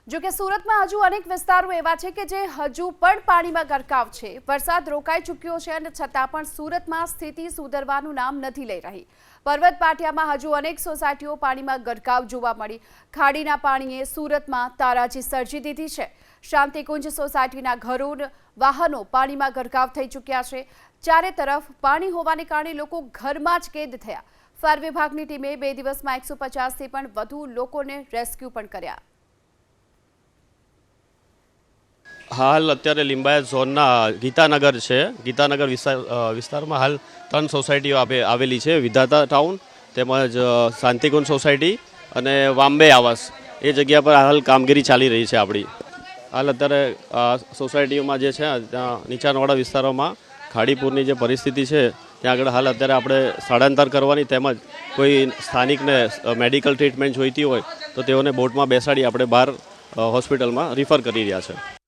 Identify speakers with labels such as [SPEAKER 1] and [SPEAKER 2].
[SPEAKER 1] જો કે સુરતમાં હજુ અનેક વિસ્તારો એવા છે કે જે હજુ પણ પાણીમાં ગરકાવ છે। વરસાદ રોકાઈ ચૂક્યો છે અને છતાં પણ સુરતમાં સ્થિતિ સુધરવાનું નામ નથી લઈ રહી। પર્વત પાટિયામાં હજુ અનેક સોસાયટીઓ પાણીમાં ગરકાવ જોવા મળી। ખાડીના પાણીએ સુરતમાં તારાજી સર્જી દીધી છે। શાંતિકુંજ સોસાયટીના ઘરો વાહનો પાણીમાં ગરકાવ થઈ ચૂક્યા છે। ચારે તરફ પાણી હોવાને કારણે લોકો ઘરમાં જ કેદ થયા। ફાયર વિભાગની ટીમે 2 દિવસમાં 150થી પણ વધુ લોકોને રેસ્ક્યુ પણ કર્યા।
[SPEAKER 2] હાલ અત્યારે લિંબાયત ઝોનના ગીતાનગર છે। ગીતાનગર વિસ્તારમાં હાલ 3 સોસાયટીઓ આવેલી છે। વિધાતા ટાઉન તેમજ શાંતિકુંજ સોસાયટી અને વામ્બે આવાસ એ જગ્યા પર હાલ કામગીરી ચાલી રહી છે આપણી। હાલ અત્યારે સોસાયટીઓમાં જે છે ત્યાં નીચાણવાળા વિસ્તારોમાં ખાડીપુરની જે પરિસ્થિતિ છે ત્યાં આગળ હાલ અત્યારે આપણે સ્થળાંતર કરવાની તેમજ કોઈ સ્થાનિકને મેડિકલ ટ્રીટમેન્ટ જોઈતી હોય તો તેઓને બોટમાં બેસાડી આપણે બહાર હોસ્પિટલમાં રિફર કરી રહ્યા છે।